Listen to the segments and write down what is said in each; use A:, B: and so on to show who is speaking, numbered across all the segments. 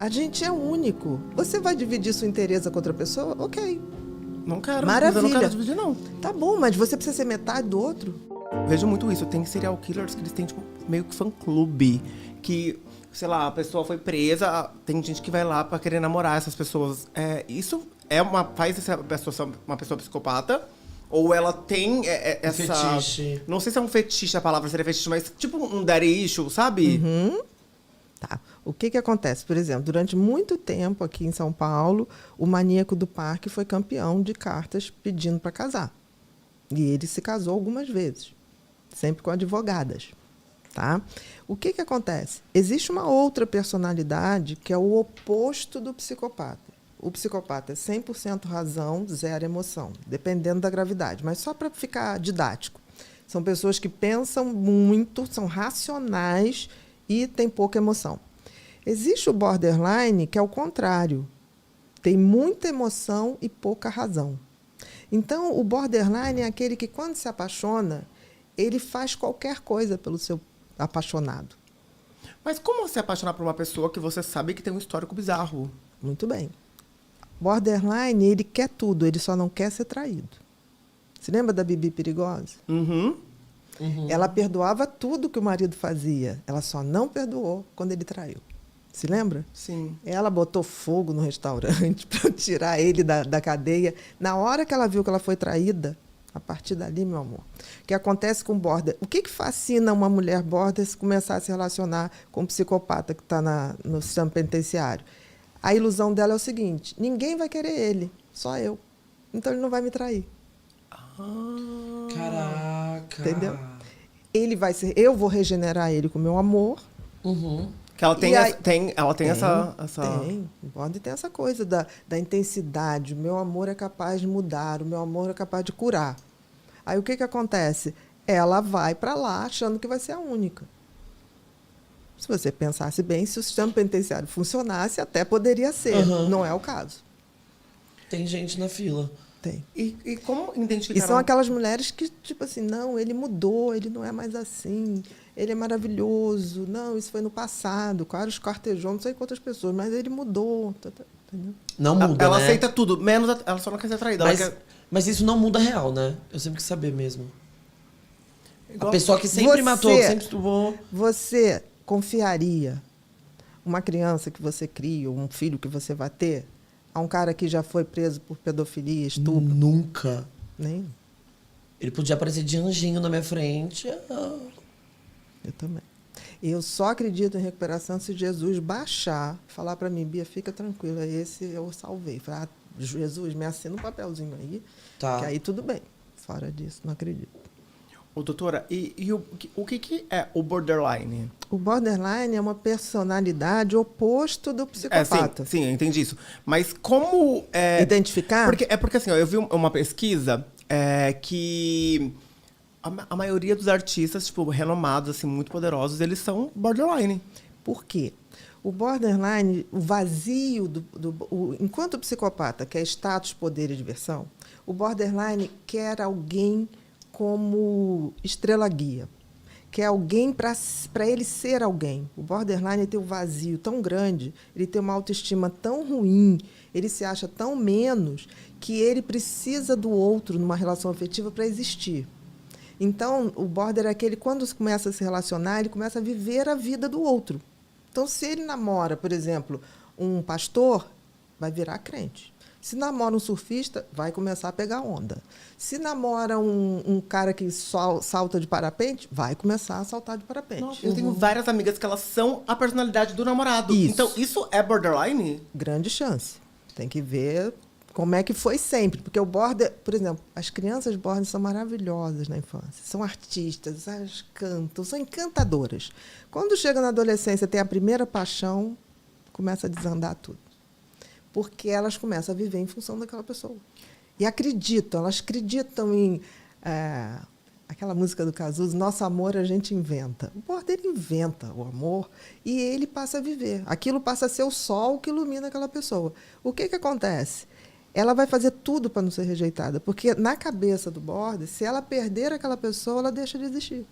A: A gente é único. Você vai dividir sua inteireza com outra pessoa? Ok.
B: Não quero.
A: Maravilha.
B: Mas eu não quero dividir, não.
A: Tá bom, mas você precisa ser metade do outro?
B: Vejo muito isso. Tem serial killers que eles têm, tipo, meio que fã-clube. Que, sei lá, a pessoa foi presa, tem gente que vai lá pra querer namorar essas pessoas. Isso faz essa pessoa ser uma pessoa psicopata? Ou ela tem essa...
C: Fetiche.
B: Não sei se é um fetiche, a palavra seria fetiche, mas tipo um daddy issue, sabe?
A: Tá. O que acontece? Por exemplo, durante muito tempo aqui em São Paulo, o maníaco do parque foi campeão de cartas pedindo para casar. E ele se casou algumas vezes, sempre com advogadas. Tá? O que acontece? Existe uma outra personalidade que é o oposto do psicopata. O psicopata é 100% razão, 0 emoção, dependendo da gravidade. Mas só para ficar didático. São pessoas que pensam muito, são racionais e têm pouca emoção. Existe o borderline, que é o contrário. Tem muita emoção e pouca razão. Então, o borderline é aquele que, quando se apaixona, ele faz qualquer coisa pelo seu apaixonado.
B: Mas como se apaixonar por uma pessoa que você sabe que tem um histórico bizarro?
A: Muito bem. Borderline, ele quer tudo, ele só não quer ser traído. Você lembra da Bibi Perigosa? Ela perdoava tudo que o marido fazia. Ela só não perdoou quando ele traiu. Se lembra?
B: Sim.
A: Ela botou fogo no restaurante para tirar ele da cadeia. Na hora que ela viu que ela foi traída, a partir dali, meu amor, o que acontece com o border? O que fascina uma mulher border se começar a se relacionar com um psicopata que está no sistema penitenciário? A ilusão dela é o seguinte: ninguém vai querer ele, só eu. Então ele não vai me trair.
C: Caraca.
A: Entendeu? Eu vou regenerar ele com o meu amor.
B: Que ela tem, ela tem essa...
A: Tem. O border tem essa coisa da intensidade. O meu amor é capaz de mudar, o meu amor é capaz de curar. Aí o que acontece? Ela vai para lá achando que vai ser a única. Se você pensasse bem, se o sistema penitenciário funcionasse, até poderia ser. Não é o caso.
C: Tem gente na fila.
A: Tem.
B: E como identificar...
A: E são aquelas mulheres que, tipo assim, não, ele mudou, ele não é mais assim, ele é maravilhoso, não, isso foi no passado, claro, os cortejou, não sei quantas pessoas, mas ele mudou, entendeu?
C: Não muda,
B: ela
C: né?
B: aceita tudo, menos... Ela só não quer ser traída.
C: Mas isso não muda real, né? Eu sempre quis saber mesmo.
B: Igual...
C: A pessoa que sempre matou, que sempre estuvou...
A: Você confiaria uma criança que você cria, ou um filho que você vai ter, a um cara que já foi preso por pedofilia, estupro?
C: Nunca.
A: Nem.
C: Ele podia aparecer de anjinho na minha frente.
A: Eu também. Eu só acredito em recuperação se Jesus baixar, falar para mim, Bia, fica tranquila, esse eu salvei. Falar, Jesus, me assina um papelzinho aí,
C: Tá.
A: que aí tudo bem. Fora disso, não acredito.
B: Ô, doutora, e o que é o borderline?
A: O borderline é uma personalidade oposto do psicopata.
B: Sim, eu entendi isso. Mas como...
A: Identificar?
B: Porque assim, ó, eu vi uma pesquisa que a maioria dos artistas, tipo, renomados, assim, muito poderosos, eles são borderline.
A: Por quê? O borderline, o vazio, enquanto o psicopata quer status, poder e diversão, o borderline quer alguém como estrela-guia. Quer alguém para ele ser alguém. O borderline tem um vazio tão grande, ele tem uma autoestima tão ruim, ele se acha tão menos, que ele precisa do outro numa relação afetiva para existir. Então, o border é aquele, quando começa a se relacionar, ele começa a viver a vida do outro. Então, se ele namora, por exemplo, um pastor, vai virar crente. Se namora um surfista, vai começar a pegar onda. Se namora um cara que salta de parapente, vai começar a saltar de parapente.
B: Nossa, eu tenho várias amigas que elas são a personalidade do namorado.
A: Isso.
B: Então, isso é borderline?
A: Grande chance. Tem que ver como é que foi sempre. Porque o border, por exemplo, as crianças border são maravilhosas na infância. São artistas, elas cantam, são encantadoras. Quando chega na adolescência, tem a primeira paixão, começa a desandar tudo. Porque elas começam a viver em função daquela pessoa. E elas acreditam em... aquela música do Cazuza, nosso amor a gente inventa. O border inventa o amor e ele passa a viver. Aquilo passa a ser o sol que ilumina aquela pessoa. O que acontece? Ela vai fazer tudo para não ser rejeitada, porque na cabeça do border, se ela perder aquela pessoa, ela deixa de existir.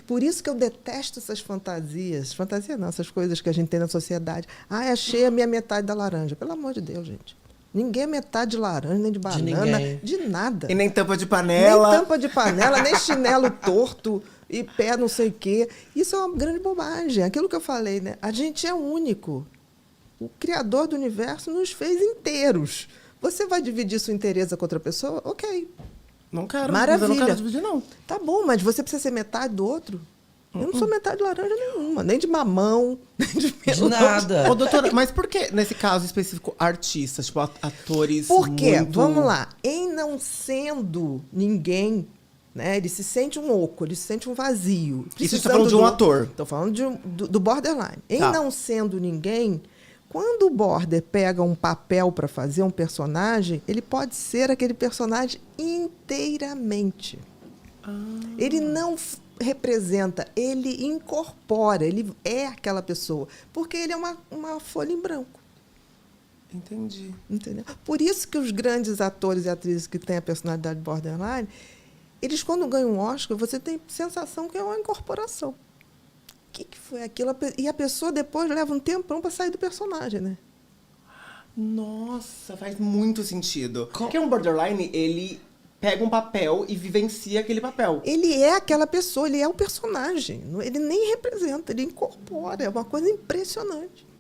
A: Por isso que eu detesto essas fantasias. Fantasia não, essas coisas que a gente tem na sociedade. Ah, achei a minha metade da laranja. Pelo amor de Deus, gente. Ninguém é metade de laranja, nem de banana, de nada.
B: E nem tampa de panela.
A: Nem tampa de panela, nem chinelo torto e pé não sei o quê. Isso é uma grande bobagem. Aquilo que eu falei, né? A gente é único. O Criador do universo nos fez inteiros. Você vai dividir sua inteireza com outra pessoa? Ok.
B: Não quero.
A: Maravilha.
B: Mas eu não quero dividir, não.
A: Tá bom, mas você precisa ser metade do outro? Eu não sou metade de laranja nenhuma, nem de mamão, nem de
C: De nada.
B: Ô, doutora, mas por que, nesse caso específico, artistas, tipo, atores
A: Por quê?
B: muito...
A: Vamos lá. Em não sendo ninguém, né? Ele se sente um oco, ele se sente um vazio.
B: Isso você tá falando de um ator.
A: Estou falando do borderline. Em
B: Tá.
A: não sendo ninguém, quando o border pega um papel para fazer um personagem, ele pode ser aquele personagem inteiramente. Ele não representa, ele incorpora, ele é aquela pessoa. Porque ele é uma folha em branco.
B: Entendi.
A: Entendeu? Por isso que os grandes atores e atrizes que têm a personalidade borderline, eles, quando ganham um Oscar, você tem a sensação que é uma incorporação. O que foi aquilo? E a pessoa depois leva um tempão para sair do personagem, né?
B: Nossa, faz muito sentido. Porque um borderline, ele pega um papel e vivencia aquele papel.
A: Ele é aquela pessoa, ele é o personagem. Ele nem representa, ele incorpora. É uma coisa impressionante.